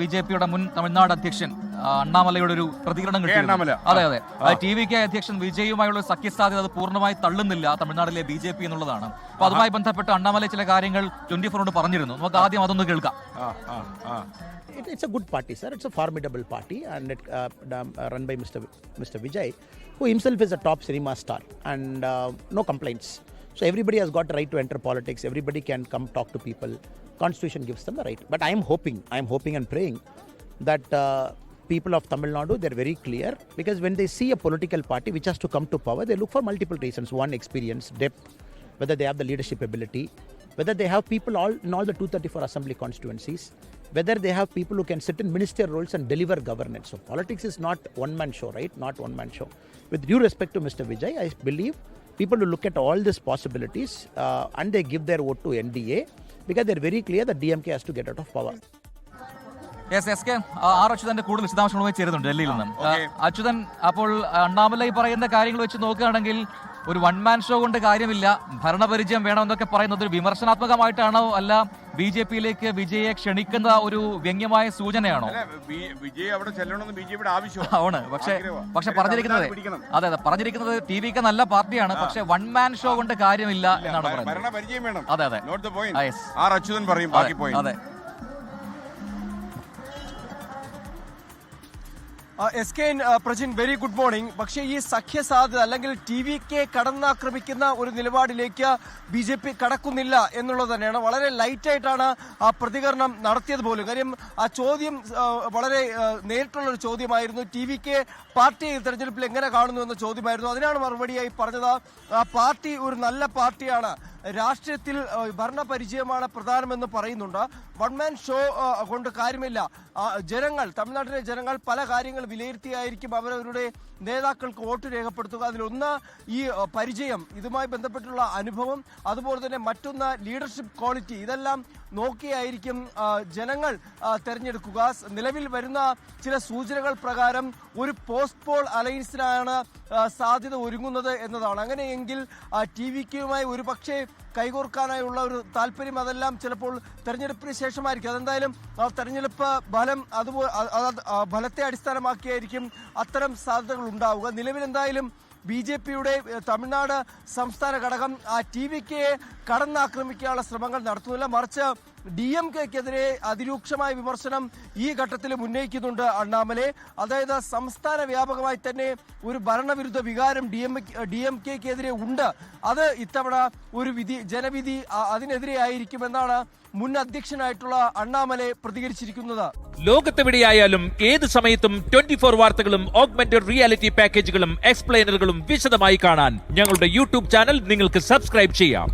ബിജെപിയുടെ മുൻ തമിഴ്നാട് അധ്യക്ഷൻ അണ്ണാമലയുടെ ഒരു പ്രതികരണം കിട്ടി. അതെ ടി.വി.കെ അധ്യക്ഷൻ വിജയുമായുള്ള സഖ്യസാധ്യത അത് പൂർണ്ണമായി തള്ളുന്നില്ല തമിഴ്നാട്ടിലെ ബി.ജെ.പി എന്നുള്ളതാണ്. അപ്പൊ അതുമായി ബന്ധപ്പെട്ട് അണ്ണാമല ചില കാര്യങ്ങൾ 24 പറഞ്ഞിരുന്നു. നമുക്ക് ആദ്യം അതൊന്ന് കേൾക്കാം. It's a good party, sir. It's a formidable party, and it run by Mr. Vijay, who himself is a top cinema star, and no complaints. So everybody has got the right to enter politics. Everybody can come talk to people. Constitution gives them the right. But I am hoping and praying that people of Tamil Nadu, they're very clear, because when they see a political party which has to come to power, they look for multiple reasons. One, experience, depth, whether they have the leadership ability, whether they have people in all the 234 assembly constituencies, whether they have people who can sit in ministerial roles and deliver governance. So politics is not one-man show, right? Not one-man show. With due respect to Mr. Vijay, I believe people will look at all these possibilities and they give their vote to NDA, because they're very clear that DMK has to get out of power. R അച്യുതന്റെ കൂടുതൽ വിശദാംശങ്ങളുമായി ചേരുന്നുണ്ട് ഡൽഹിയിൽ നിന്നും. അച്യുതൻ, അപ്പോൾ അണ്ണാമല ഈ പറയുന്ന കാര്യങ്ങൾ വെച്ച് നോക്കുകയാണെങ്കിൽ ഒരു വൺ മാൻ ഷോ കൊണ്ട് കാര്യമില്ല, ഭരണപരിചയം വേണമെന്നൊക്കെ പറയുന്നത് ഒരു വിമർശനാത്മകമായിട്ടാണോ, അല്ല ബി.ജെ.പിയിലേക്ക് വിജയെ ക്ഷണിക്കുന്ന ഒരു വ്യംഗ്യമായ സൂചനയാണോ? വിജയ് അവിടെ ചെല്ലണമെന്ന് ബി.ജെ.പിയുടെ ആവശ്യം ആണ്. പക്ഷെ പറഞ്ഞിരിക്കുന്നത് ടി.വി.കെ നല്ല പാർട്ടിയാണ്, പക്ഷെ വൺ മാൻ ഷോ കൊണ്ട് കാര്യമില്ല എന്നാണ് പറയുന്നത്. ഭരണപരിചയം വേണം. അതെ ആർ അച്യുതൻ പറയും ബാക്കി പോയിന്റ്. അതെ. Prajin, very good morning. പക്ഷേ ഈ സഖ്യസാധ്യത അല്ലെങ്കിൽ ടി.വി.കെ കടന്നാക്രമിക്കുന്ന ഒരു നിലപാടിലേക്ക് ബി.ജെ.പി കടക്കുന്നില്ല എന്നുള്ളത് തന്നെയാണ്. വളരെ ലൈറ്റായിട്ടാണ് ആ പ്രതികരണം നടത്തിയത് പോലും. കാര്യം ആ ചോദ്യം വളരെ നേരിട്ടുള്ളൊരു ചോദ്യമായിരുന്നു. ടി.വി.കെ പാർട്ടി തെരഞ്ഞെടുപ്പിൽ എങ്ങനെ കാണുന്നു എന്ന ചോദ്യമായിരുന്നു. അതിനാണ് മറുപടിയായി പറഞ്ഞത് പാർട്ടി ഒരു നല്ല പാർട്ടിയാണ്, രാഷ്ട്രീയത്തിൽ ഭരണപരിചയമാണ് പ്രധാനമെന്ന് പറയുന്നുണ്ട്. വൺമാൻ ഷോ കൊണ്ട് കാര്യമില്ല. ജനങ്ങൾ, തമിഴ്നാട്ടിലെ ജനങ്ങൾ പല കാര്യങ്ങൾ വിലയിരുത്തിയായിരിക്കും അവരവരുടെ നേതാക്കൾക്ക് വോട്ട് രേഖപ്പെടുത്തുക. അതിലൊന്ന് ഈ പരിചയം, ഇതുമായി ബന്ധപ്പെട്ടുള്ള അനുഭവം, അതുപോലെ തന്നെ മറ്റൊന്ന് ലീഡർഷിപ്പ് ക്വാളിറ്റി. ഇതെല്ലാം നോക്കിയായിരിക്കും ജനങ്ങൾ തെരഞ്ഞെടുക്കുക. നിലവിൽ വരുന്ന ചില സൂചനകൾ പ്രകാരം ഒരു പോസ്റ്റ് പോൾ അലയൻസിനാണ് സാധ്യത ഒരുങ്ങുന്നത് എന്നതാണ്. അങ്ങനെയെങ്കിൽ ടി.വി.കെയുമായി ഒരു പക്ഷേ കൈകോർക്കാനായുള്ള ഒരു താല്പര്യം, അതെല്ലാം ചിലപ്പോൾ തെരഞ്ഞെടുപ്പിന് ശേഷമായിരിക്കും. അതെന്തായാലും തെരഞ്ഞെടുപ്പ് ഫലം അതുപോലെ ഫലത്തെ അടിസ്ഥാനമാക്കിയായിരിക്കും അത്തരം സാധ്യതകൾ ഉണ്ടാവുക. നിലവിൽ എന്തായാലും ബി.ജെ.പിയുടെ തമിഴ്നാട് സംസ്ഥാന ഘടകം ടി.വി.കെയെ കടന്നാക്രമിക്കാനുള്ള ശ്രമങ്ങൾ നടത്തുന്നില്ല. മറിച്ച് DMK-ക്കെതിരെ അതിരൂക്ഷമായ വിമർശനം ഈ ഘട്ടത്തിൽ ഉന്നയിക്കുന്നുണ്ട് അണ്ണാമലെ. അതായത് സംസ്ഥാന വ്യാപകമായി തന്നെ ഒരു ഭരണവിരുദ്ധ വികാരം DMK-ക്കെതിരെ ഉണ്ട്. അത് ഇത്തവണ ഒരു ജനവിധി അതിനെതിരെ ആയിരിക്കുമെന്നാണ് മുൻ അധ്യക്ഷനായിട്ടുള്ള അണ്ണാമലെ പ്രതികരിച്ചിരിക്കുന്നത്. ലോകത്തെവിടെയായാലും ഏത് സമയത്തും 24 വാർത്തകളും ഓഗ്മെന്റഡ് റിയാലിറ്റി പാക്കേജുകളും എക്സ്പ്ലെയിനറുകളും വിശദമായി കാണാൻ ഞങ്ങളുടെ യൂട്യൂബ് ചാനൽ നിങ്ങൾക്ക് സബ്സ്ക്രൈബ് ചെയ്യാം.